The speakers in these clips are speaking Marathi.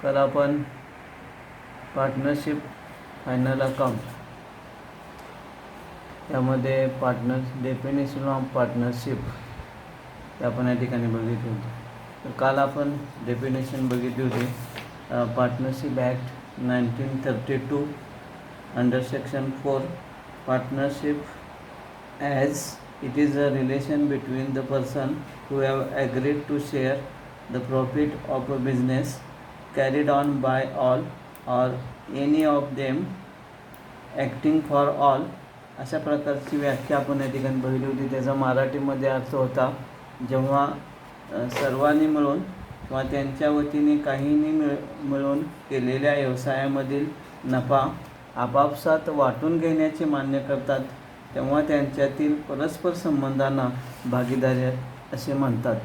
तर आपण पार्टनरशिप फायनल अकाउंट यामध्ये डेफिनेशन ऑफ पार्टनरशिप ते आपण या ठिकाणी बघितले होते. तर काल आपण डेफिनेशन बघितली होती. Partnership act 1932 under section 4 partnership as it is a relation between the person who have agreed to share the profit of a business carried on by all or any of them acting for all. अशा प्रकारची व्याख्या आपण या ठिकाणी बघितली होती. त्याचा मराठीमध्ये अर्थ होता, जेव्हा सर्वांनी मिळून किंवा त्यांच्या वतीने काहींनी मिळून केलेल्या व्यवसायामधील नफा आपापसात वाटून घेण्याचे मान्य करतात, तेव्हा त्यांच्यातील परस्पर संबंधांना भागीदारी असे म्हणतात.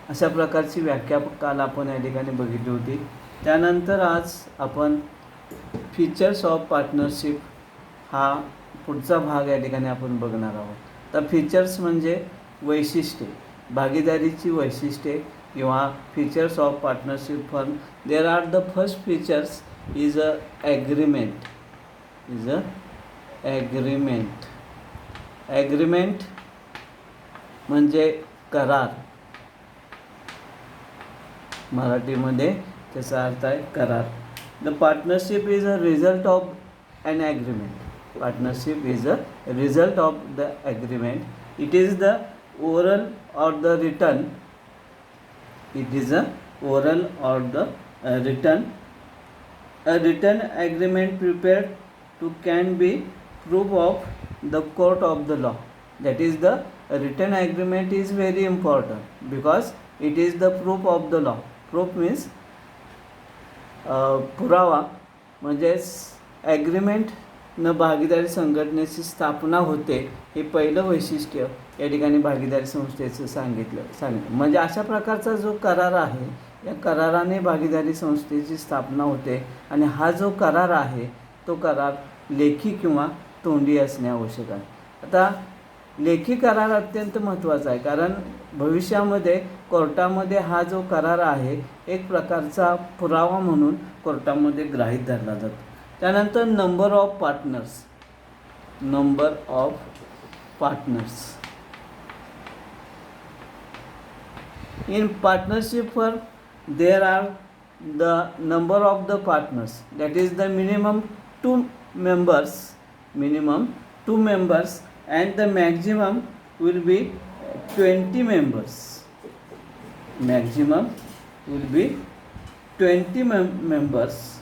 अशा प्रकारची व्याख्या काल आपण या ठिकाणी बघितली होती. त्यानंतर आज आपण फीचर्स ऑफ पार्टनरशिप हा पुढचा भाग या ठिकाणी आपण बघणार आहोत. तर फीचर्स म्हणजे वैशिष्ट्ये, भागीदारीची वैशिष्ट्ये किंवा features of partnership firm. There are the first features is a agreement. Agreement म्हणजे करार. मराठीमध्ये त्याचा अर्थ आहे करार. The partnership is a result of an agreement. Partnership is a result of the agreement. It is the oral or the written. It is a oral or the written. A written agreement prepared to can be proof of the court of the law. That is, the written agreement is very important because it is the proof of the law. Proof means पुरावा. म्हणजेच ॲग्रीमेंटनं भागीदारी संघटनेची स्थापना होते, हे पहिलं वैशिष्ट्य या ठिकाणी भागीदारी संस्थेचं सांगितलं. म्हणजे अशा प्रकारचा जो करार आहे, या कराराने भागीदारी संस्थेची स्थापना होते. आणि हा जो करार आहे तो करार लेखी किंवा तोंडी असणे आवश्यक आहे. आता लेखी करार अत्यंत महत्त्वाचा आहे, कारण भविष्यामध्ये कोर्टामध्ये हा जो करार आहे एक प्रकारचा पुरावा म्हणून कोर्टामध्ये गृहीत धरला जातो. त्यानंतर number of partners in partnership firm. There are the number of the partners, that is the minimum two members and the maximum will be 20 members. Maximum will be 20 members.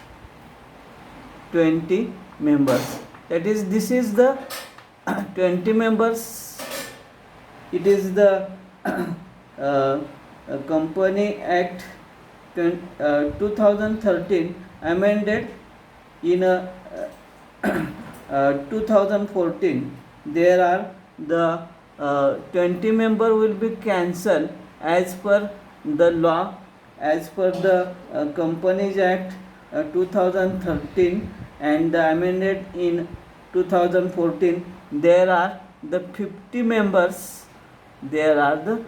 20 members. That is, this is the 20 members. It is the Company Act 2013 amended in 2014. There are the 20 member will be cancelled as per the law, as per the Companies Act 2013 and amended in 2014. There are the 50 members. There are the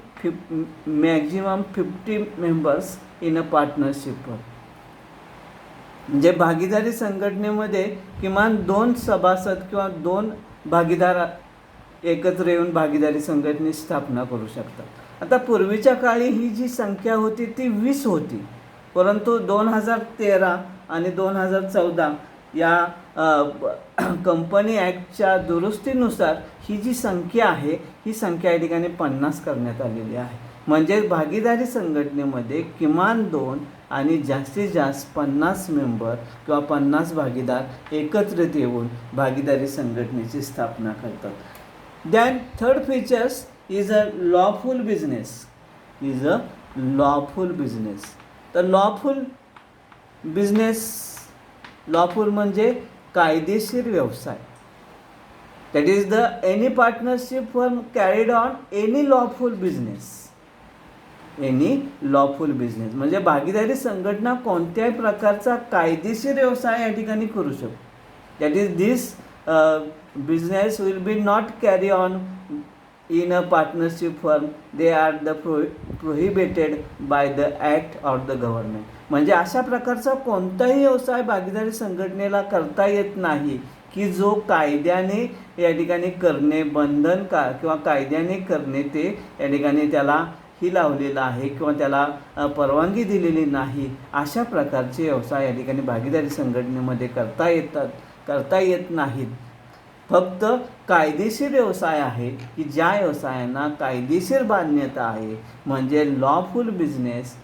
maximum 50 members in a partnership. म्हणजे भागीदारी संघटनेमध्ये किमान 2 सभासद किंवा 2 भागीदार एकत्र येऊन भागीदारी संघटनेची स्थापना करू शकतात. आता पूर्वीच्या काळी ही जी संख्या होती ती 20 होती, परंतु 2013 आणि 2014 या कंपनी ॲक्टच्या दुरुस्तीनुसार ही जी संख्या आहे ही संख्या या ठिकाणी 50 करण्यात आलेली आहे. म्हणजे भागीदारी संघटनेमध्ये किमान 2 आणि जास्तीत जास्त 50 मेंबर किंवा 50 भागीदार एकत्रित येऊन भागीदारी संघटनेची स्थापना करतात. Than third features is a lawful business. तर लॉफुल म्हणजे कायदेशीर व्यवसाय. That is the any partnership firm carried on any lawful business. म्हणजे भागीदारी संघटना कोणत्याही प्रकारचा कायदेशीर व्यवसाय या ठिकाणी करू शकतो. That is this business will be not carry on in a partnership firm. They are the prohibited by the act or the government. म्हणजे अशा प्रकारचा कोणताही व्यवसाय भागीदारी संघटनेला करता येत नाही की जो कायद्याने या ठिकाणी करणे बंधनकार किंवा कायद्याने करणे ते या ठिकाणी त्याला ही लावलेलं आहे किंवा त्याला परवानगी दिलेली नाही. अशा प्रकारचे व्यवसाय या ठिकाणी भागीदारी संघटनेमध्ये करता येत नाहीत. फक्त कायदेशीर व्यवसाय आहे की ज्या व्यवसायांना कायदेशीर मान्यता आहे, म्हणजे lawful business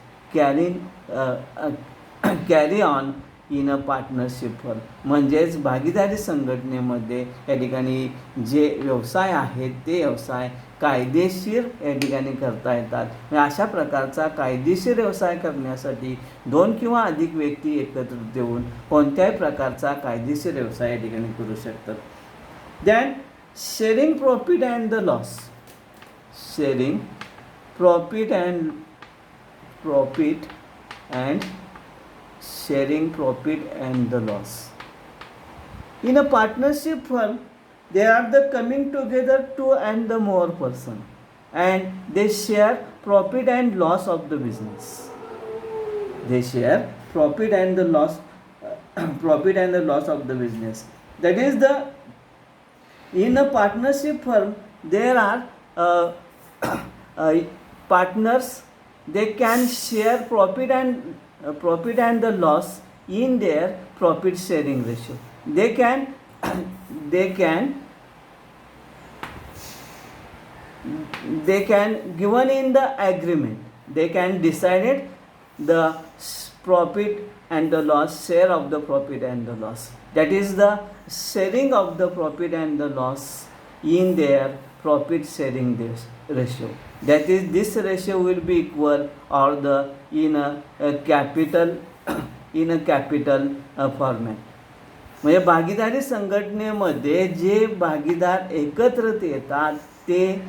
carry on in a partnership firm. म्हणजेच भागीदारी संघटनेमध्ये या ठिकाणी जे व्यवसाय आहेत ते व्यवसाय कायदेशीर या ठिकाणी करता येतात. अशा प्रकारचा कायदेशीर व्यवसाय करण्यासाठी 2 किंवा अधिक व्यक्ती एकत्र येऊन कोणत्याही प्रकारचा कायदेशीर व्यवसाय या ठिकाणी करू शकतात. Then sharing profit and the loss. Sharing profit and sharing profit and the loss. In a partnership firm, they are the coming together 2 and the more person, and they share profit and loss of the business. They share profit and the loss, profit and the loss of the business. That is the in a partnership firm there are partners. They can share profit and the loss in their profit sharing ratio. They can given in the agreement, they can decide the profit and the loss, share of the profit and the loss. That is the sharing of the profit and the loss in their profit sharing ratio. That is, this ratio will be equal or the in a capital format. म्हणजे भागीदारी संघटनेमध्ये जे भागीदार एकत्रित येतात ते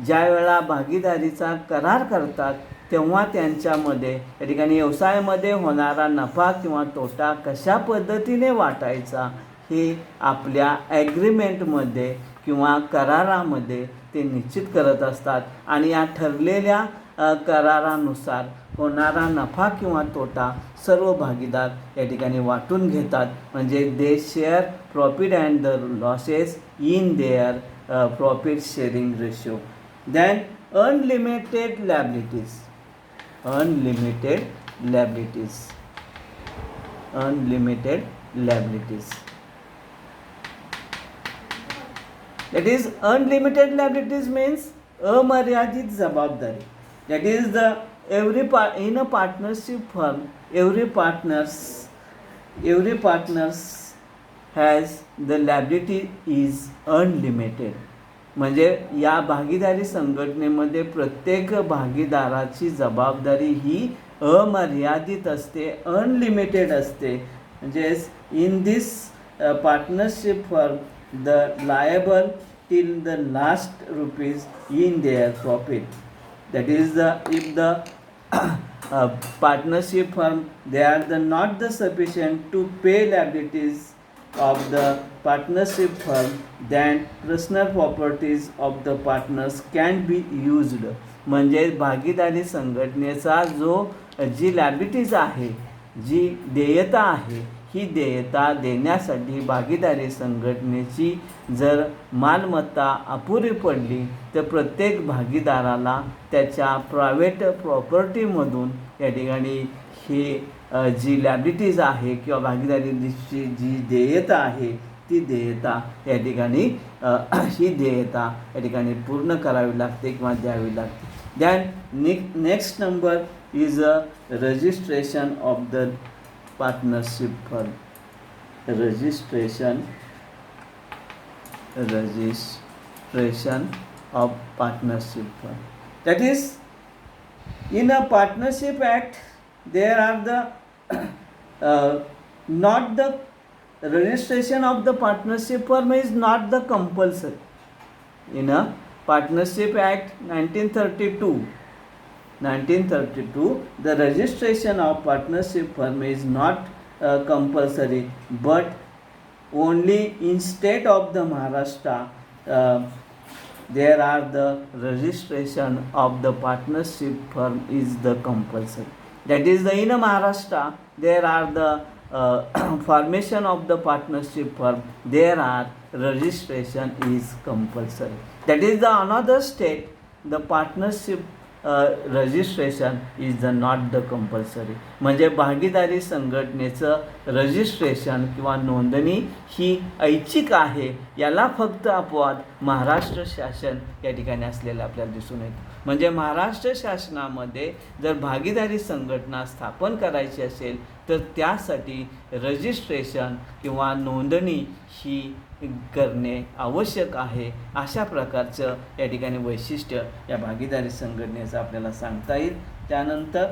ज्या वेळा भागीदारीचा करार करतात तेव्हा त्यांच्यामध्ये या ठिकाणी व्यवसायामध्ये होणारा नफा किंवा तोटा कशा पद्धतीने वाटायचा हे आपल्या ॲग्रीमेंटमध्ये किंवा करारामध्ये ते निश्चित करत असतात. आणि या ठरलेल्या करारानुसार होणारा नफा किंवा तोटा सर्व भागीदार या ठिकाणी वाटून घेतात. म्हणजे they share profit and the losses in their profit sharing ratio. Then unlimited liabilities. That is, unlimited liabilities means अमर्यादित जबाबदारी. That is the in a partnership firm every partners has the liability is unlimited. म्हणजे या भागीदारी संघटनेमध्ये प्रत्येक भागीदाराची जबाबदारी ही अमर्यादित असते, अनलिमिटेड असते. म्हणजेच in this partnership firm the liable till the last rupees in their profit. That is the if the partnership firm they are not the sufficient to pay liabilities of the partnership firm, then personal properties of the partners can be used. म्हणजे भागीदारी संघटनेचा जी लायबिलिटीज आहे, जी देयता आहे, ही देयता देण्यासाठी भागीदारी संघटनेची जर मालमत्ता अपुरी पडली तर प्रत्येक भागीदाराला त्याच्या प्रायव्हेट प्रॉपर्टीमधून या ठिकाणी ही जी लायबिलिटीज आहे किंवा भागीदारीची जी देयता आहे ती देयता या ठिकाणी ही देयता या ठिकाणी पूर्ण करावी लागते किंवा द्यावी लागते. Than next number is a registration of the partnership firm. Registration of partnership firm. That is, in a partnership act there are the not the registration of the partnership firm is not the compulsory. In a partnership act 1932 the registration of partnership firm is not compulsory, but only in state of the Maharashtra there are the registration of the partnership firm is the compulsory. That is the in Maharashtra there are the formation of the partnership firm, there are registration is compulsory. That is the another state the partnership registration is the not the compulsory. म्हणजे भागीदारी संघटनेचं रजिस्ट्रेशन किंवा नोंदणी ही ऐच्छिक आहे, याला फक्त अपवाद महाराष्ट्र शासन या ठिकाणी असलेलं आपल्याला दिसून येतं. म्हणजे महाराष्ट्र शासनामध्ये जर भागीदारी संघटना स्थापन करायची असेल तर त्यासाठी रजिस्ट्रेशन किंवा नोंदणी ही करणे आवश्यक आहे. अशा प्रकारचं या ठिकाणी वैशिष्ट्य या भागीदारी संघटनेचं आपल्याला सांगता येईल. त्यानंतर